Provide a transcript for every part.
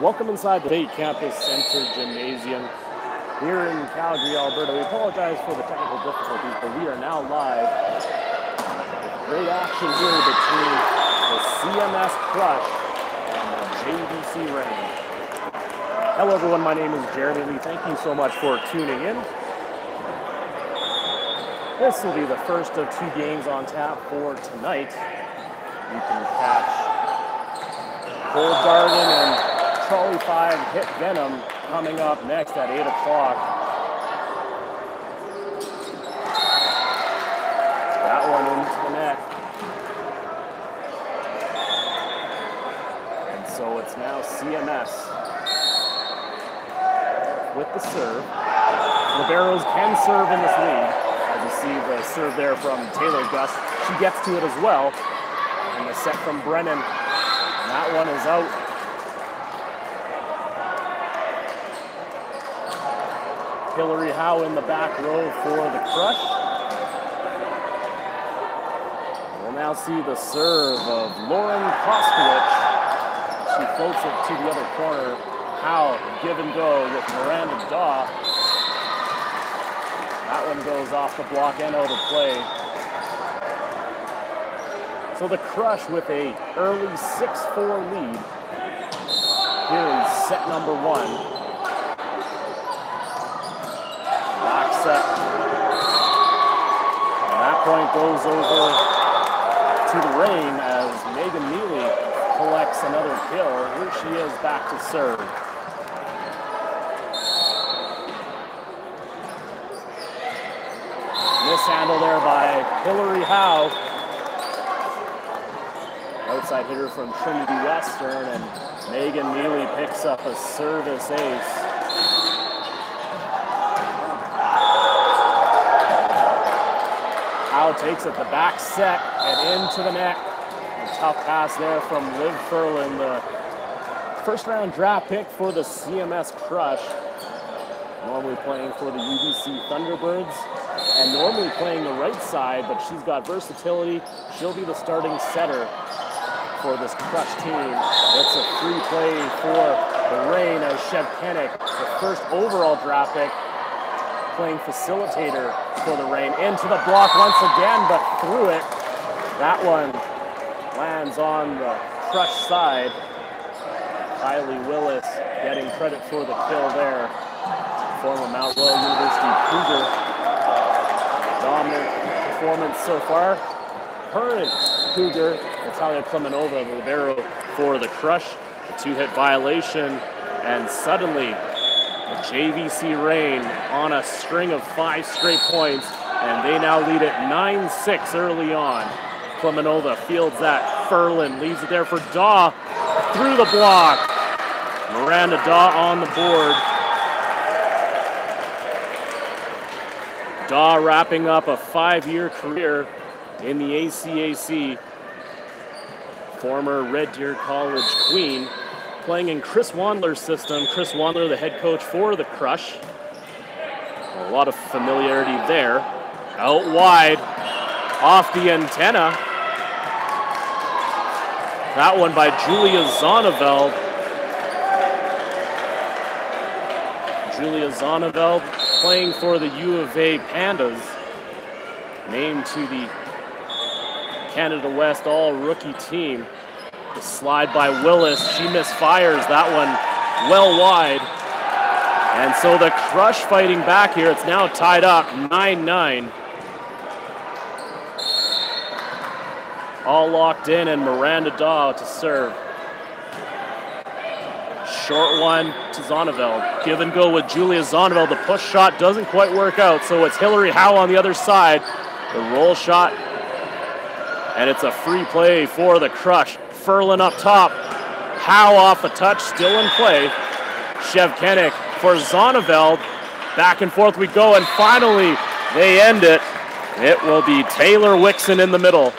Welcome inside the State Campus Center Gymnasium here in Calgary, Alberta. We apologize for the technical difficulties, but we are now live. Great action here between the CMS Crush and the JVC Reign. Hello everyone, my name is Jeremy Lee. Thank you so much for tuning in. This will be the first of two games on tap for tonight. You can catch Cold Garden and Trolley 5 Hit Venom coming up next at 8 o'clock. That one into the net. And so it's now CMS with the serve. Liberos can serve in this league. As you see the serve there from Taylor Gus. She gets to it as well. And the set from Brennan. And that one is out. Hillary Howe in the back row for the Crush. We'll now see the serve of Lauren Koskowicz. She floats it to the other corner. Howe, give and go with Miranda Daw. That one goes off the block and out of play. So the Crush with a early 6-4 lead here in set number 1. Set. And that point goes over to the Reign as Megan Neely collects another kill. Here she is back to serve. Mishandle there by Hillary Howe. Outside hitter from Trinity Western, and Megan Neely picks up a service ace. Howe takes it the back set and into the net. A tough pass there from Liv Furlan, the first round draft pick for the CMS Crush. Normally playing for the UBC Thunderbirds and normally playing the right side, but she's got versatility. She'll be the starting setter for this Crush team. It's a free play for the Reign as Chev Kennick, the first overall draft pick, playing facilitator for the Reign. Into the block once again, but through it. That one lands on the Crush side. Kylie Willis getting credit for the kill there. Former Mount Royal University Cougar. Dominant performance so far. Current Cougar, Natalia Klemenova, the libero for the Crush. A 2-hit violation, and suddenly the JVC Reign on a string of 5 straight points, and they now lead it 9-6 early on. Klemenova fields that. Furlan leaves it there for Daw through the block. Miranda Daw on the board. Daw wrapping up a 5-year career in the ACAC. Former Red Deer College Queen, playing in Chris Wandler's system. Chris Wandler, the head coach for the Crush. A lot of familiarity there. Out wide, off the antenna. That one by Julia Zonneveld. Julia Zonneveld playing for the U of A Pandas. Named to the Canada West All-Rookie team. The slide by Willis, she misfires that one well wide. And so the Crush fighting back here. It's now tied up 9-9. All locked in, and Miranda Daw to serve. Short one to Zonneveld. Give and go with Julia Zonneveld. The push shot doesn't quite work out, so it's Hillary Howe on the other side. The roll shot, and it's a free play for the Crush. Furlan up top. Howe off a touch, still in play. Chev Kennick for Zonneveld. Back and forth we go, and finally they end it. It will be Taylor Wixon in the middle.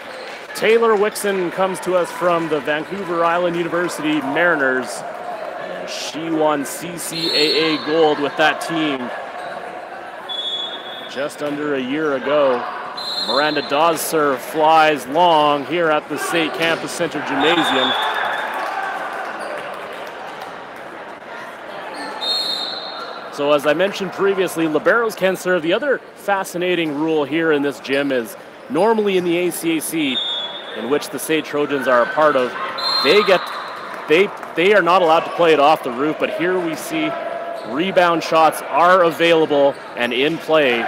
Taylor Wixon comes to us from the Vancouver Island University Mariners. She won CCAA gold with that team just under a year ago. Miranda Daw's serve flies long here at the State Campus Center Gymnasium. So as I mentioned previously, liberos can serve. The other fascinating rule here in this gym is normally in the ACAC, in which the State Trojans are a part of, they are not allowed to play it off the roof, but here we see rebound shots are available and in play.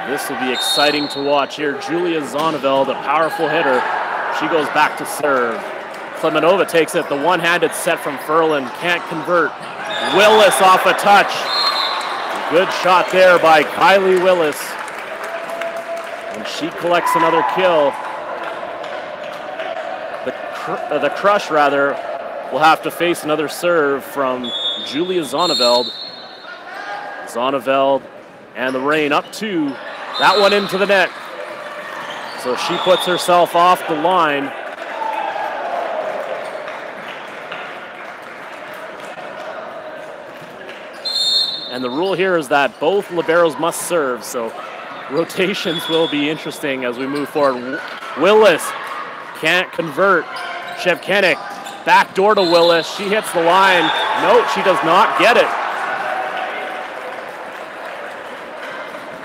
This will be exciting to watch here. Julia Zonneveld, a powerful hitter. She goes back to serve. Klemenova takes it. The one-handed set from Furlan. Can't convert. Willis off a touch. Good shot there by Kylie Willis. And she collects another kill. The Crush, rather, will have to face another serve from Julia Zonneveld. Zonneveld and the Reign up two. That one into the net. So she puts herself off the line. And the rule here is that both liberos must serve, so rotations will be interesting as we move forward. Willis can't convert. Shevkenik, backdoor to Willis. She hits the line. Nope, she does not get it.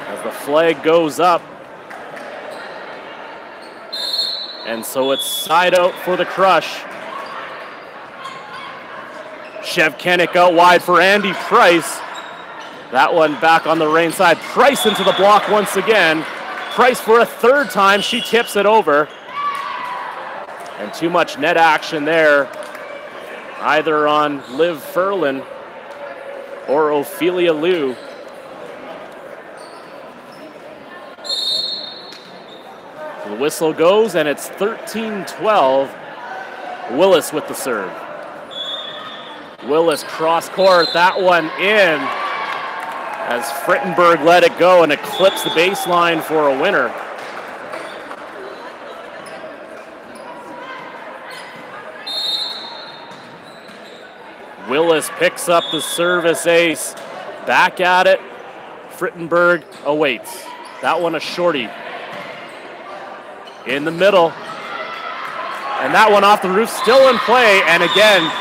As the flag goes up. And so it's side out for the Crush. Shevkenik out wide for Andy Price. That one back on the Reign side. Price into the block once again. Price for a third time. She tips it over. And too much net action there, either on Liv Furlan or Ophelia Liu. The whistle goes, and it's 13-12. Willis with the serve. Willis cross court, that one in, as Frittenberg let it go and eclipsed the baseline for a winner. Willis picks up the service ace. Back at it. Frittenberg awaits. That one a shorty. In the middle. And that one off the roof, still in play. And again,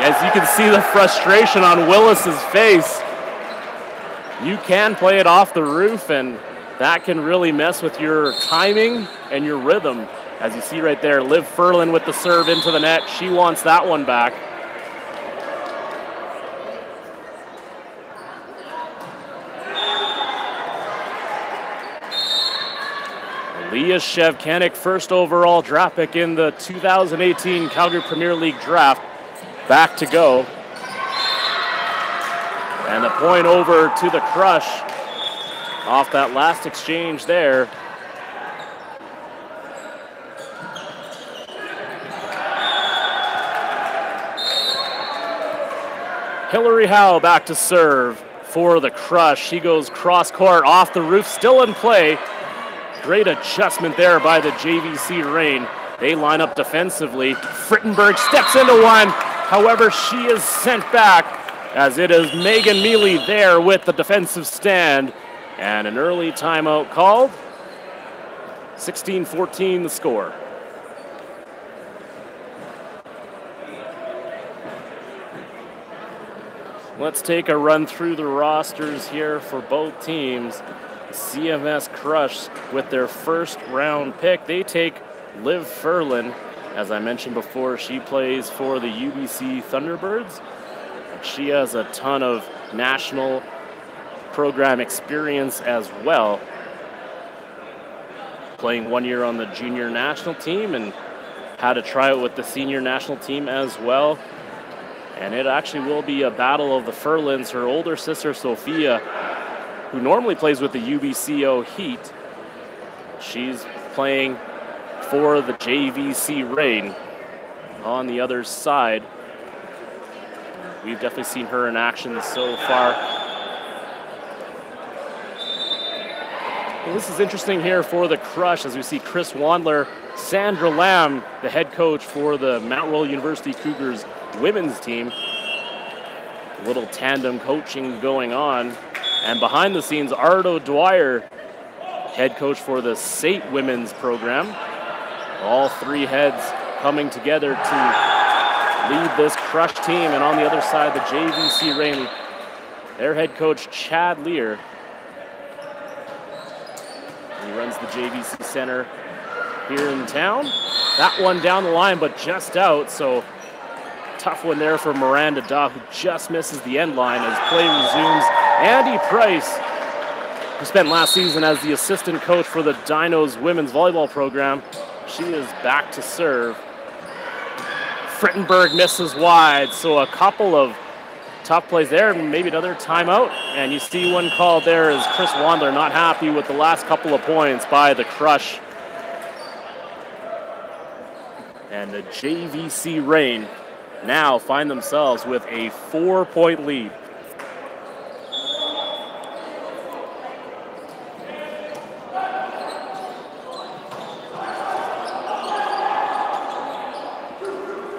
as you can see the frustration on Willis's face. You can play it off the roof, and that can really mess with your timing and your rhythm. As you see right there, Liv Furlan with the serve into the net. She wants that one back. Leah Shevkenik, first overall draft pick in the 2018 Calgary Premier League draft, back to go. And the point over to the Crush off that last exchange there. Hillary Howe back to serve for the Crush. She goes cross court off the roof, still in play. Great adjustment there by the JVC Reign. They line up defensively. Frittenberg steps into one. However, she is sent back as it is Megan Mealy there with the defensive stand. And an early timeout called. 16-14 the score. Let's take a run through the rosters here for both teams. CMS Crush with their first round pick. They take Liv Furlan. As I mentioned before, she plays for the UBC Thunderbirds. She has a ton of national program experience as well. Playing 1 year on the junior national team and had to try it with the senior national team as well. And it actually will be a battle of the Furlans. Her older sister, Sophia, who normally plays with the UBCO Heat, she's playing for the JVC Reign on the other side. We've definitely seen her in action so far. Well, this is interesting here for the Crush as we see Chris Wandler, Sandra Lamb, the head coach for the Mount Royal University Cougars women's team. A little tandem coaching going on. And behind the scenes, Ardo Dwyer, head coach for the SAIT women's program. All three heads coming together to lead this Crush team. And on the other side, the JVC Reign, their head coach, Chad Lear. He runs the JVC Center here in town. That one down the line, but just out. So tough one there for Miranda Daw, who just misses the end line as play resumes. Andy Price, who spent last season as the assistant coach for the Dinos women's volleyball program. She is back to serve. Frittenberg misses wide, so a couple of tough plays there, maybe another timeout. And you see one called there as Chris Wandler not happy with the last couple of points by the Crush. And the JVC Reign now find themselves with a 4-point lead.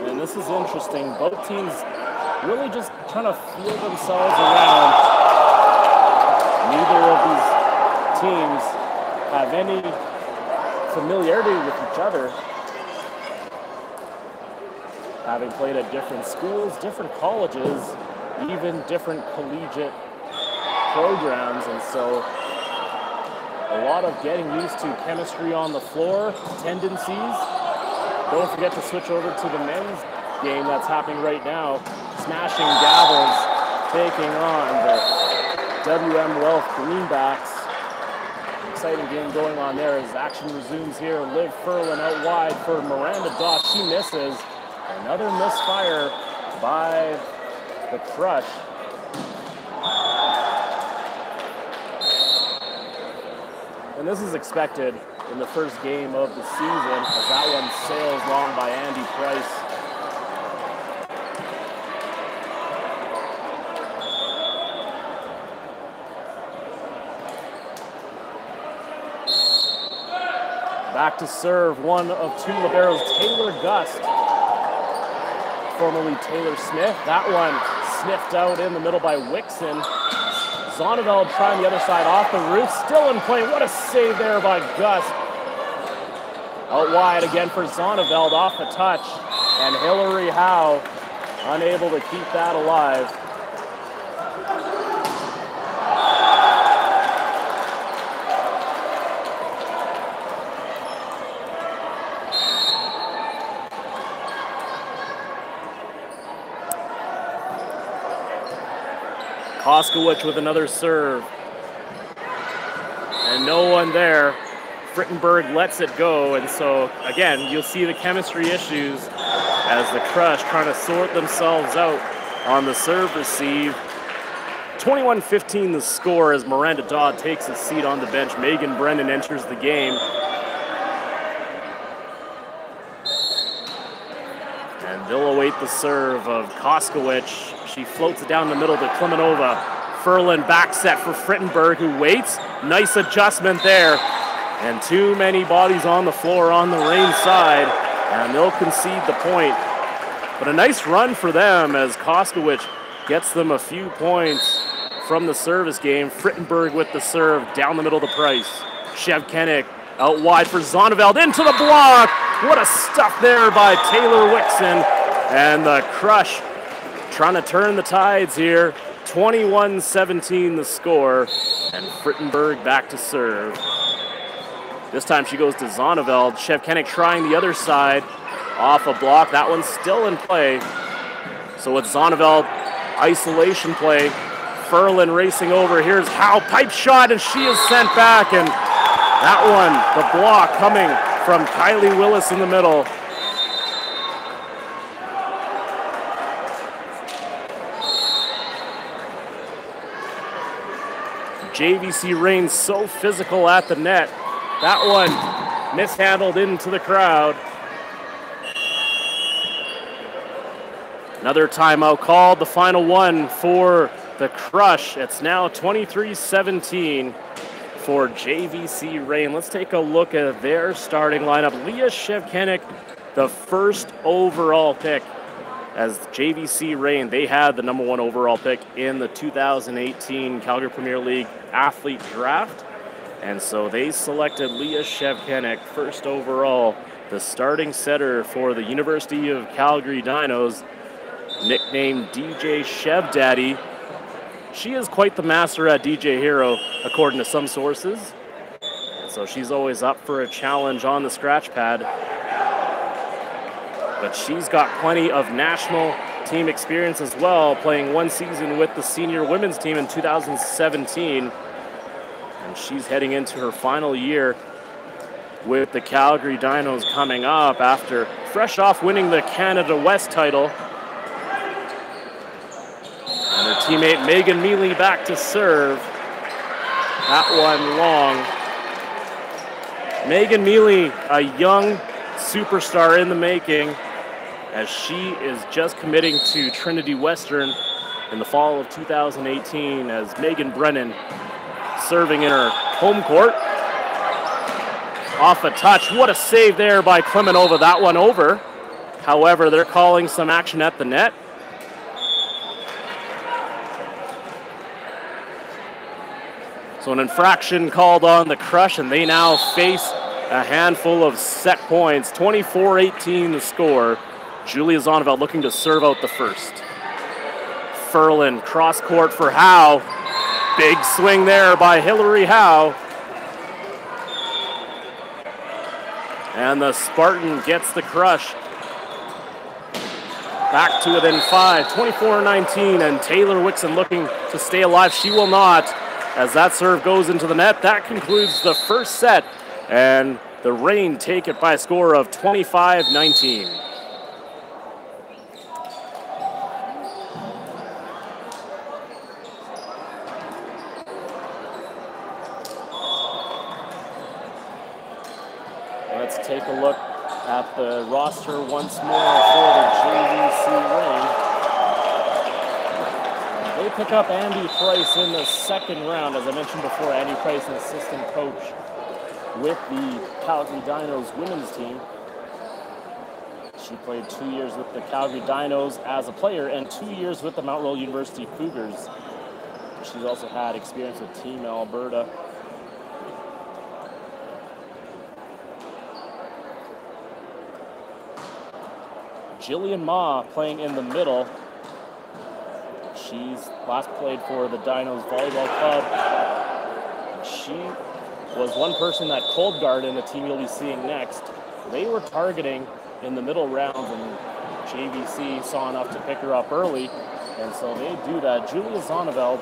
And this is interesting. Both teams really just trying to feel themselves around. Neither of these teams have any familiarity with each other, having played at different schools, different colleges, even different collegiate programs. And so a lot of getting used to chemistry on the floor, tendencies. Don't forget to switch over to the men's game that's happening right now. Smashing Gavels taking on the WM Wealth Greenbacks. Exciting game going on there as action resumes here. Liv Furlan out wide for Miranda Daw. She misses. Another misfire by the Crush. And this is expected in the first game of the season as that one sails long by Andy Price. Back to serve one of two liberos, Taylor Gust, formerly Taylor Smith. That one sniffed out in the middle by Wixon. Zonneveld trying the other side off the roof, still in play. What a save there by Gust. Out wide again for Zonneveld off the touch, and Hillary Howe unable to keep that alive. Koskowicz with another serve. And no one there. Frittenberg lets it go. And so, again, you'll see the chemistry issues as the Crush trying to sort themselves out on the serve receive. 21-15 the score as Miranda Daw takes a seat on the bench. Megan Brennan enters the game. And they'll await the serve of Koskowicz. She floats it down the middle to Klemenova. Furlan back set for Frittenberg, who waits. Nice adjustment there. And too many bodies on the floor on the Reign side, and they'll concede the point. But a nice run for them as Koskowicz gets them a few points from the service game. Frittenberg with the serve down the middle to Price. Shevkenik out wide for Zonneveld into the block. What a stuff there by Taylor Wixon. And the Crush trying to turn the tides here. 21-17 the score, and Frittenberg back to serve. This time she goes to Zonneveld. Shevkenik trying the other side. Off a block. That one's still in play. So with Zonneveld, isolation play. Furlan racing over. Here's Howe. Pipe shot, and she is sent back. And that one, the block coming from Kylie Willis in the middle. JVC Reign so physical at the net. That one mishandled into the crowd. Another timeout called, the final one for the Crush. It's now 23-17 for JVC Reign. Let's take a look at their starting lineup. Leah Shevkenik, the first overall pick. As JVC Reign, they had the #1 overall pick in the 2018 Calgary Premier League athlete draft. And so they selected Leah Shevkenik first overall the starting setter for the University of Calgary Dinos, nicknamed DJ Chev Daddy. She is quite the master at DJ Hero, according to some sources. So she's always up for a challenge on the scratch pad. But she's got plenty of national team experience as well, playing one season with the senior women's team in 2017. And she's heading into her final year with the Calgary Dinos coming up after fresh off winning the Canada West title. And her teammate Megan Mealy back to serve. That one long. Megan Mealy, a young superstar in the making, as she is just committing to Trinity Western in the fall of 2018 as Megan Brennan serving in her home court. Off a touch, what a save there by Klemenova, that one over. However, they're calling some action at the net. So an infraction called on the Crush, and they now face a handful of set points. 24-18 the score. Julia Zonneveld looking to serve out the first. Ferlin, cross court for Howe. Big swing there by Hillary Howe. And the Spartan gets the Crush. Back to within 5, 24-19, and Taylor Wixon looking to stay alive. She will not, as that serve goes into the net. That concludes the first set, and the Reign take it by a score of 25-19. Let's take a look at the roster once more for the JVC Reign. They pick up Andy Price in the second round. As I mentioned before, Andy Price, an assistant coach with the Calgary Dinos women's team. She played 2 years with the Calgary Dinos as a player and 2 years with the Mount Royal University Cougars. She's also had experience with Team Alberta. Jillian Ma playing in the middle. She's last played for the Dinos Volleyball Club. She was one person that cold guard in the team you'll be seeing next. They were targeting in the middle rounds, and JVC saw enough to pick her up early, and so they do that. Julia Zonneveld,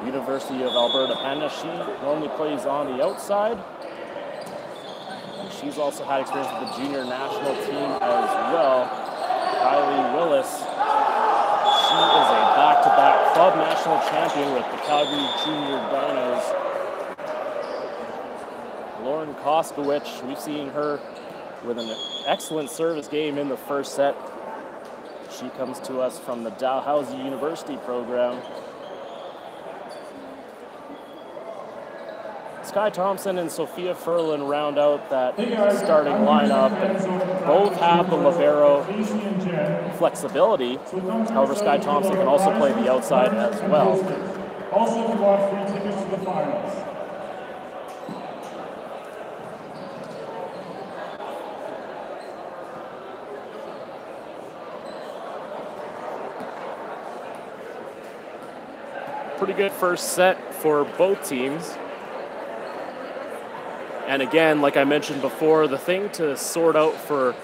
University of Alberta Panda, she normally plays on the outside. She's also had experience with the junior national team as well. Kylie Willis, she is a back-to-back club national champion with the Calgary Junior Dinos. Lauren Koskowicz, we've seen her with an excellent service game in the first set. She comes to us from the Dalhousie University program. Sky Thompson and Sophia Ferlin round out that starting lineup. Both have the libero flexibility. However, Sky Thompson can also play the outside as well. Also bought free tickets to the finals. Pretty good first set for both teams. And again, like I mentioned before, the thing to sort out for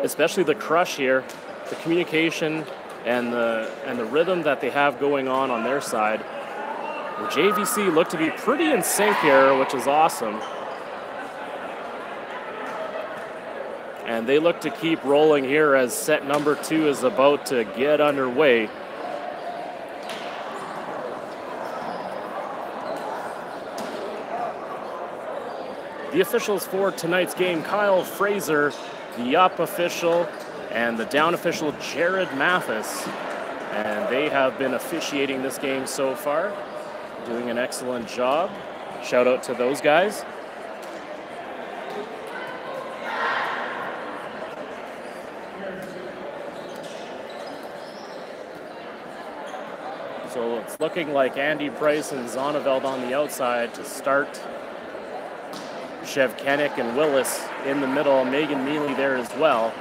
especially the Crush here, the communication and the rhythm that they have going on their side. The JVC look to be pretty in sync here, which is awesome. And they look to keep rolling here as set number 2 is about to get underway. The officials for tonight's game, Kyle Fraser, the up official, and the down official, Jared Mathis. And they have been officiating this game so far, doing an excellent job. Shout out to those guys. So it's looking like Andy Price and Zonneveld on the outside to start Shevkenik and Willis in the middle. Megan Mealy there as well.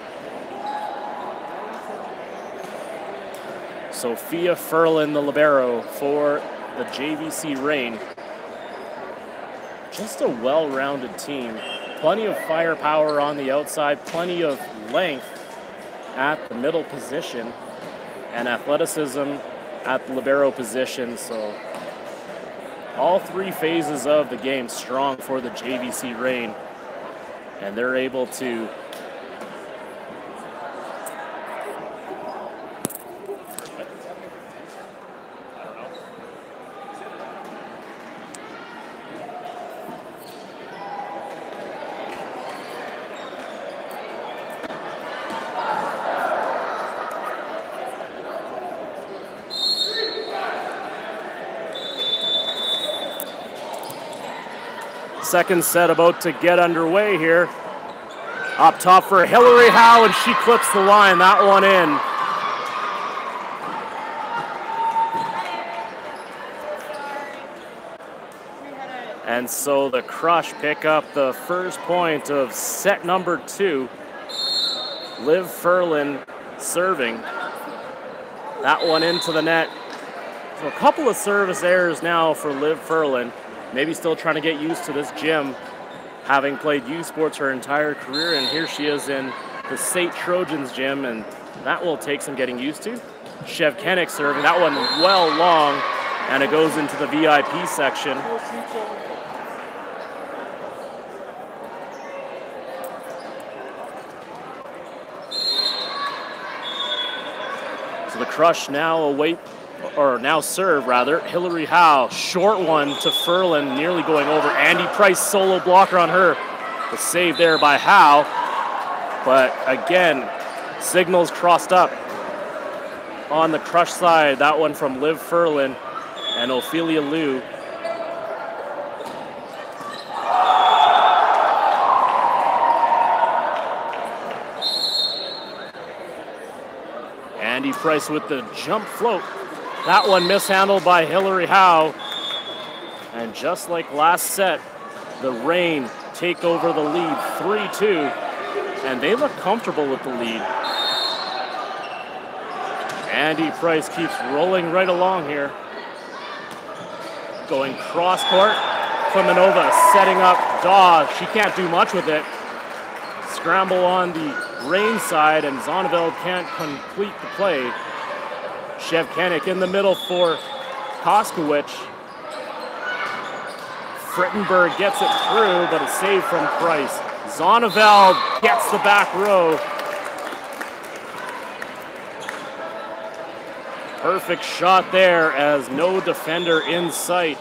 Sophia Ferlin, the libero for the JVC Reign. Just a well-rounded team. Plenty of firepower on the outside, plenty of length at the middle position, and athleticism at the libero position. So all three phases of the game strong for the JVC Reign, and they're able to second set about to get underway here. Up top for Hillary Howe, and she clips the line, that one in. And so the Crush pick up the first point of set number 2. Liv Ferlin serving. That one into the net. So a couple of service errors now for Liv Ferlin. Maybe still trying to get used to this gym, having played youth sports her entire career, and here she is in the St. Trojans gym, and that will take some getting used to. Shevkenik serving, that one well long, and it goes into the VIP section. So the Crush now serve rather. Hillary Howe, short one to Ferlin, nearly going over. Andy Price, solo blocker on her. The save there by Howe. But again, signals crossed up on the Crush side. That one from Liv Ferlin and Ophelia Liu. Andy Price with the jump float. That one mishandled by Hillary Howe. And just like last set, the Reign take over the lead 3-2. And they look comfortable with the lead. Andy Price keeps rolling right along here. Going cross court. Klimanova setting up Daw. She can't do much with it. Scramble on the Reign side, and Zonneveld can't complete the play. Shevkenik in the middle for Koskowicz. Frittenberg gets it through, but a save from Price. Zonneveld gets the back row. Perfect shot there as no defender in sight.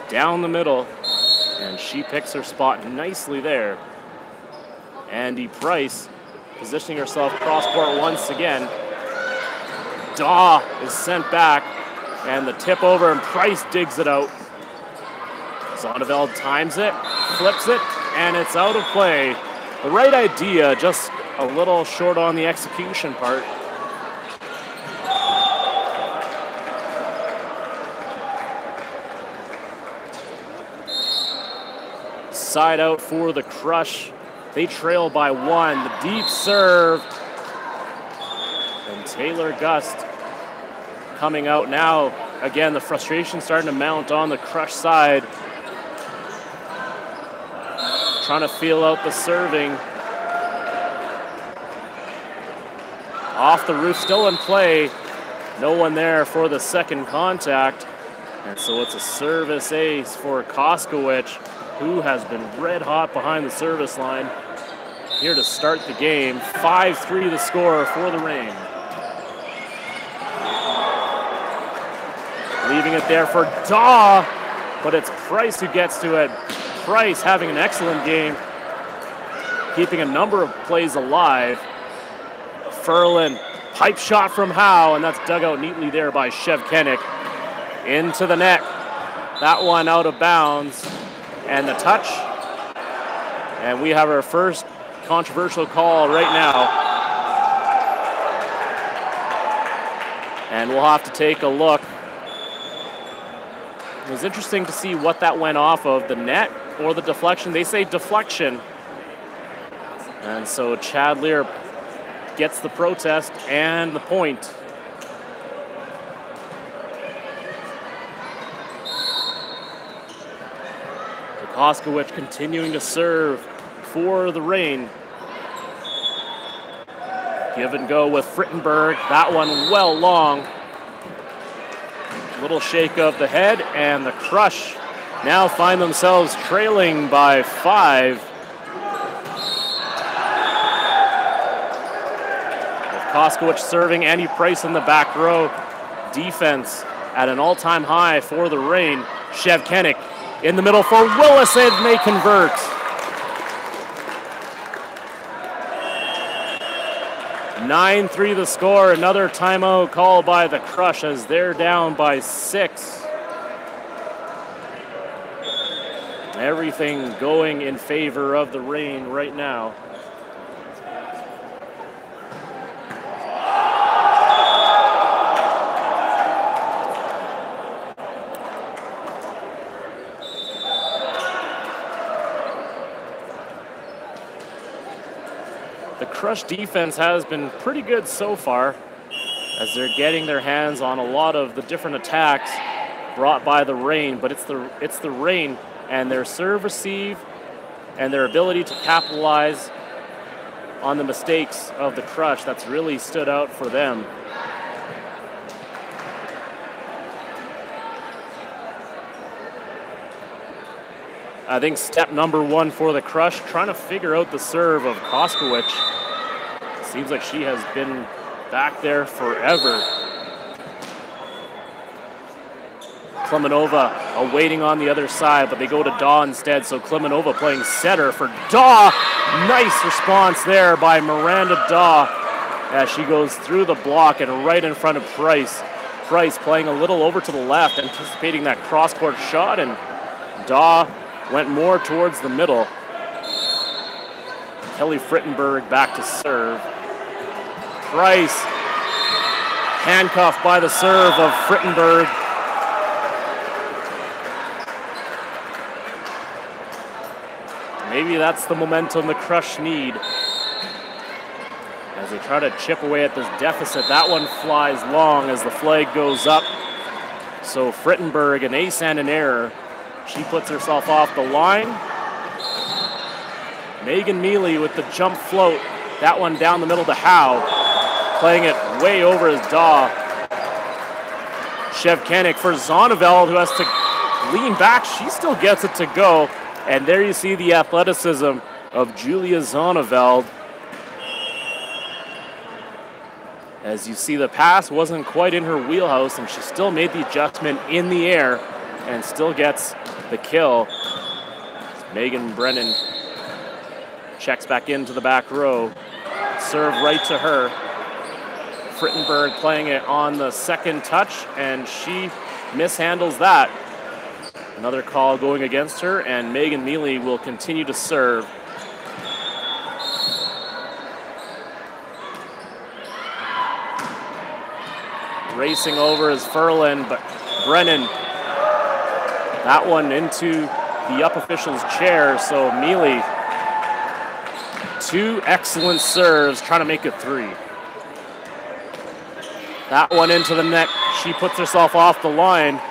Down the middle, and she picks her spot nicely there. Andy Price positioning herself cross court once again. Daw is sent back, and the tip over, and Price digs it out. Zonneveld times it, flips it, and it's out of play. The right idea, just a little short on the execution part. Side out for the Crush. They trail by 1. The deep serve. And Taylor Gust coming out now. Again, the frustration starting to mount on the Crush side. Trying to feel out the serving. Off the roof, still in play. No one there for the second contact. And so it's a service ace for Koskowicz, who has been red hot behind the service line. Here to start the game. 5-3 the score for the Reign. Leaving it there for Daw, but it's Price who gets to it. Price having an excellent game, keeping a number of plays alive. Ferlin, pipe shot from Howe, and that's dug out neatly there by Shevkenik. Into the net. That one out of bounds. And the touch. And we have our first controversial call right now. And we'll have to take a look. It was interesting to see what that went off of. The net or the deflection. They say deflection. And so Chad Lear gets the protest and the point. Koskowicz continuing to serve for the Reign. Give and go with Frittenberg. That one well long. Little shake of the head, and the Crush now find themselves trailing by 5. With Koskowicz serving, Andy Price in the back row. Defense at an all-time high for the Reign. Shevkenik in the middle for Willis, and they convert. (9-3) the score. Another timeout call by the Crush as they're down by 6. Everything going in favor of the Reign right now. The Crush defense has been pretty good so far as they're getting their hands on a lot of the different attacks brought by the Reign, but it's the Reign and their serve receive and their ability to capitalize on the mistakes of the Crush that's really stood out for them. I think step number 1 for the Crush, trying to figure out the serve of Koskowicz. Seems like she has been back there forever. Klemenova awaiting on the other side, but they go to Daw instead, so Klemenova playing setter for Daw. Nice response there by Miranda Daw as she goes through the block and right in front of Price. Price playing a little over to the left, anticipating that cross-court shot, and Daw went more towards the middle. Kelly Frittenberg back to serve. Price handcuffed by the serve of Frittenberg. Maybe that's the momentum the Crush need as they try to chip away at this deficit. That one flies long as the flag goes up. So Frittenberg, an ace and an error. She puts herself off the line. Megan Mealy with the jump float. That one down the middle to Howe. Playing it way over as Daw. Shevkenik for Zonneveld, who has to lean back. She still gets it to go. And there you see the athleticism of Julia Zonneveld. As you see, the pass wasn't quite in her wheelhouse, and she still made the adjustment in the air and still gets the kill. Megan Brennan checks back into the back row. Serve right to her. Frittenberg playing it on the second touch, and she mishandles that. Another call going against her, and Megan Mealy will continue to serve. Racing over is Furlan, but Brennan, that one into the up official's chair, so Mealy, 2 excellent serves, trying to make it 3. That one into the net, she puts herself off the line.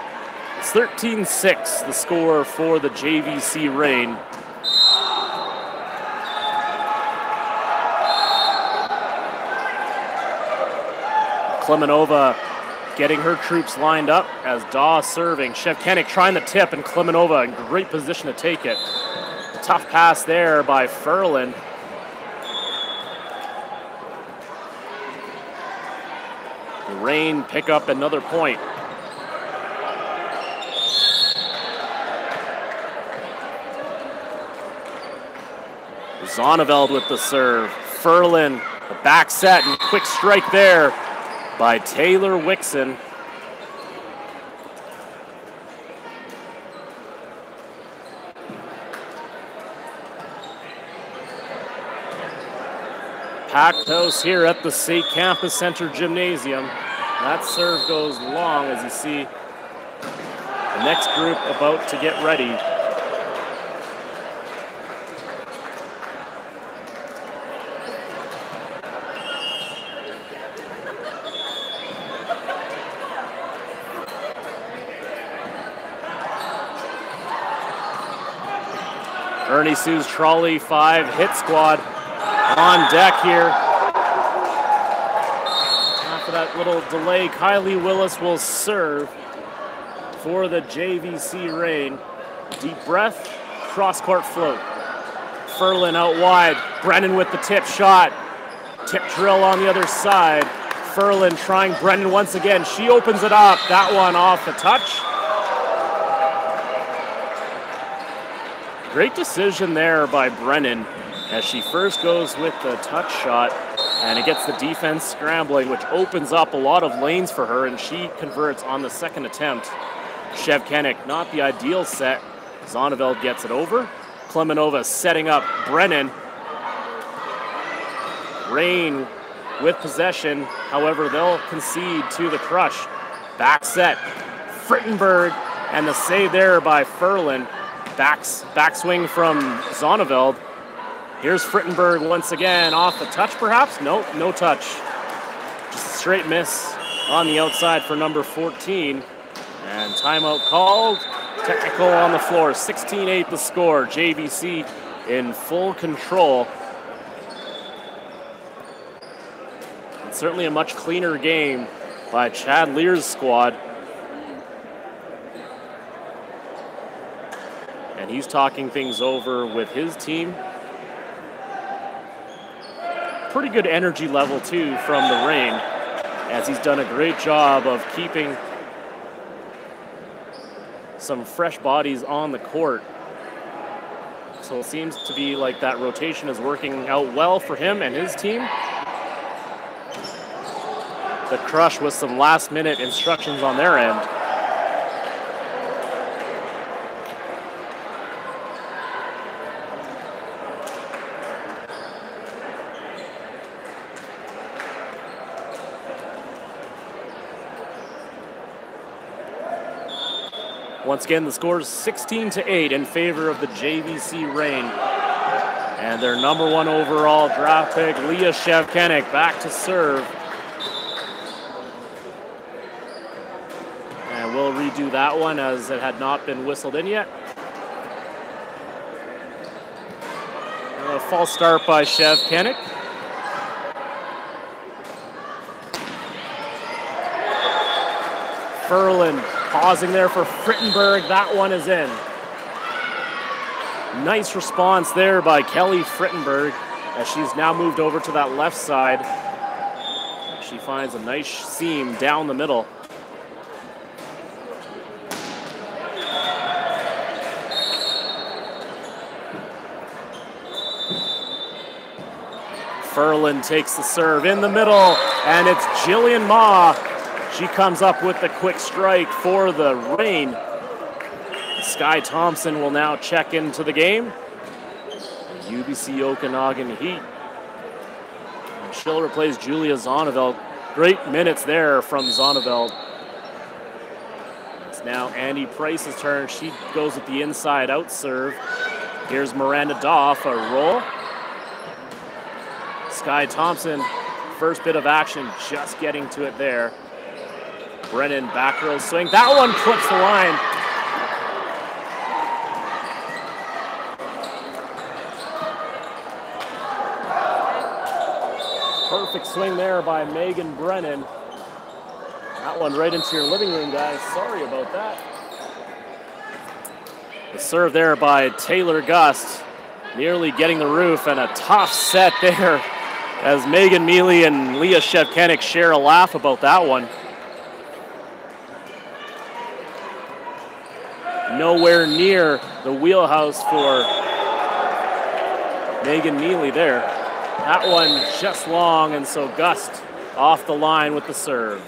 It's 13-6, the score for the JVC Reign. Klemenova getting her troops lined up as Daw serving. Shevkenik trying the tip, and Klemenova in great position to take it. Tough pass there by Furlan. The Reign pick up another point. Zonneveld with the serve. Furlan, the back set, and quick strike there by Taylor Wixon. Packed house here at the State Campus Center Gymnasium. That serve goes long as you see the next group about to get ready. Ernie Sue's Trolley 5 hit squad on deck here. After that little delay, Kylie Willis will serve for the JVC Reign. Deep breath, cross-court float. Ferlin out wide, Brennan with the tip shot. Tip drill on the other side. Ferlin trying Brennan once again. She opens it up, that one off the touch. Great decision there by Brennan as she first goes with the touch shot, and it gets the defense scrambling, which opens up a lot of lanes for her, and she converts on the second attempt. Shevkenik, not the ideal set. Zonneveld gets it over. Klemenova setting up Brennan. Reign with possession, however, they'll concede to the Crush. Back set, Frittenberg, and the save there by Ferlin. Backswing from Zonneveld. Here's Frittenberg once again, off the touch perhaps? Nope, no touch. Just a straight miss on the outside for number 14. And timeout called. Technical on the floor, 16-8 the score. JVC in full control. It's certainly a much cleaner game by Chad Lear's squad. And he's talking things over with his team. Pretty good energy level too from the Reign, as he's done a great job of keeping some fresh bodies on the court. So it seems to be like that rotation is working out well for him and his team. The Crush with some last minute instructions on their end. Once again, the score is 16-8 in favor of the JVC Reign. And their number 1 overall draft pick, Leah Shevkenik, back to serve. And we'll redo that one as it had not been whistled in yet. A false start by Shevkenik. Ferlin pausing there for Frittenberg. That one is in. Nice response there by Kelly Frittenberg as she's now moved over to that left side. She finds a nice seam down the middle. Ferlin takes the serve in the middle, and it's Jillian Ma. She comes up with the quick strike for the Reign. Sky Thompson will now check into the game. UBC Okanagan Heat. And she'll replace Julia Zonneveld. Great minutes there from Zonneveld. It's now Andy Price's turn. She goes with the inside out serve. Here's Miranda Doff, a roll. Sky Thompson, first bit of action, just getting to it there. Brennan, back row swing. That one clips the line. Perfect swing there by Megan Brennan. That one right into your living room, guys. Sorry about that. The serve there by Taylor Gust. Nearly getting the roof, and a tough set there as Megan Mealy and Leah Shevkenik share a laugh about that one. Nowhere near the wheelhouse for Megan Mealy there. That one just long, and so Gust off the line with the serve.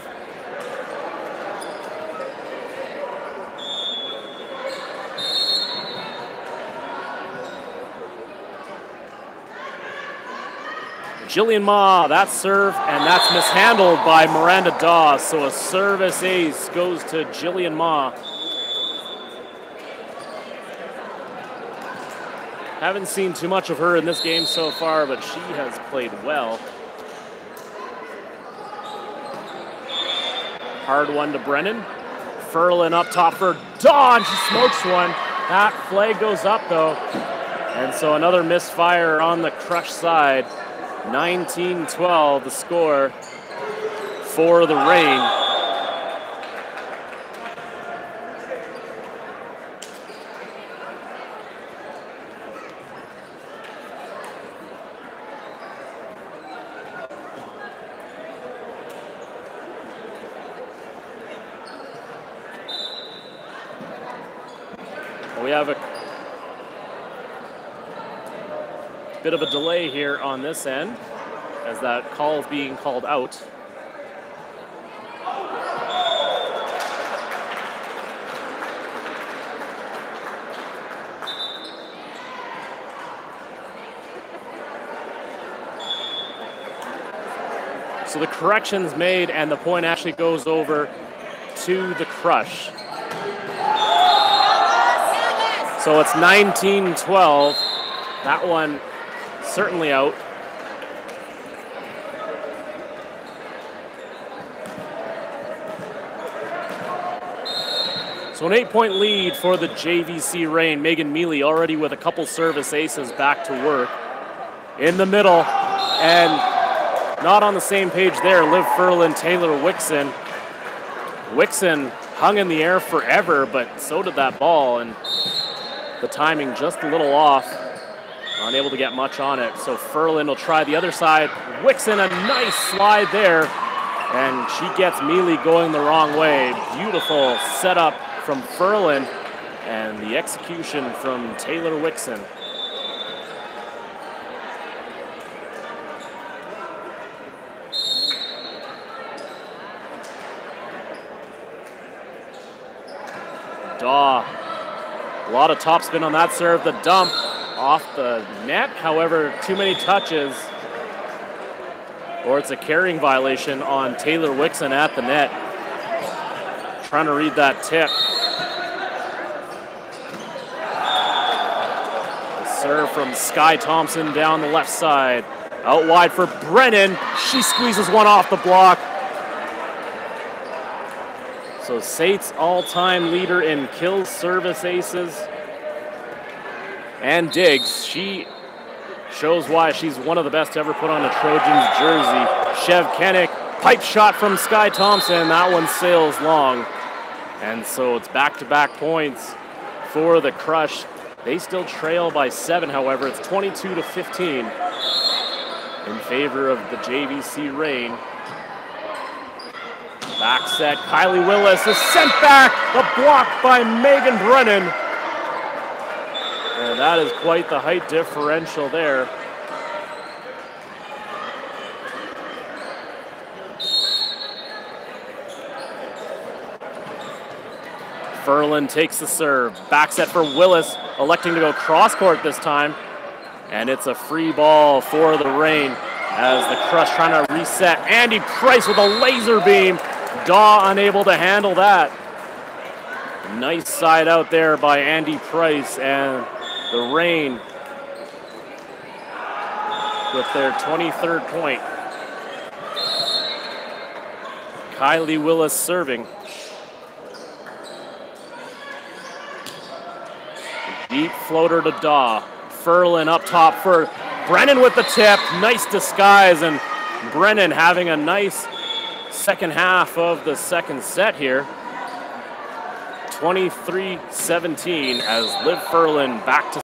Jillian Ma, that serve, and that's mishandled by Miranda Dawes. So a service ace goes to Jillian Ma. Haven't seen too much of her in this game so far, but she has played well. Hard one to Brennan. Ferlin up top for Dawn. She smokes one. That flag goes up though. And so another misfire on the Crush side. 19-12 the score for the Reign. We have a bit of a delay here on this end as that call is being called out. So the correction's made and the point actually goes over to the Crush. So it's 19-12. That one certainly out. So an 8-point lead for the JVC Reign. Megan Mealy already with a couple service aces back to work. In the middle, and not on the same page there, Liv Ferlin, Taylor Wixon. Wixon hung in the air forever, but so did that ball, and the timing just a little off. Unable to get much on it. So Ferlin will try the other side. Wixon, a nice slide there. And she gets Mealy going the wrong way. Beautiful setup from Ferlin. And the execution from Taylor Wixon. Daw. A lot of topspin on that serve. The dump off the net. However, too many touches, or it's a carrying violation on Taylor Wixon at the net. Trying to read that tip. The serve from Sky Thompson down the left side. Out wide for Brennan. She squeezes one off the block. So Sate's all-time leader in kills, service aces, and digs. She shows why she's one of the best to ever put on a Trojans jersey. Chev Kennick, pipe shot from Sky Thompson. That one sails long. And so it's back-to-back points for the Crush. They still trail by 7, however. It's 22-15 in favor of the JVC Reign. Back set, Kylie Willis is sent back, the block by Megan Brennan. And that is quite the height differential there. Ferlin takes the serve, back set for Willis, electing to go cross court this time. And it's a free ball for the Reign as the Crush trying to reset. Andy Price with a laser beam. Daw unable to handle that. Nice side out there by Andy Price, and the Reign with their 23rd point. Kylie Willis serving. Deep floater to Daw. Ferlin up top for Brennan with the tip. Nice disguise, and Brennan having a nice second half of the second set here. 23-17 as Liv Ferlin back to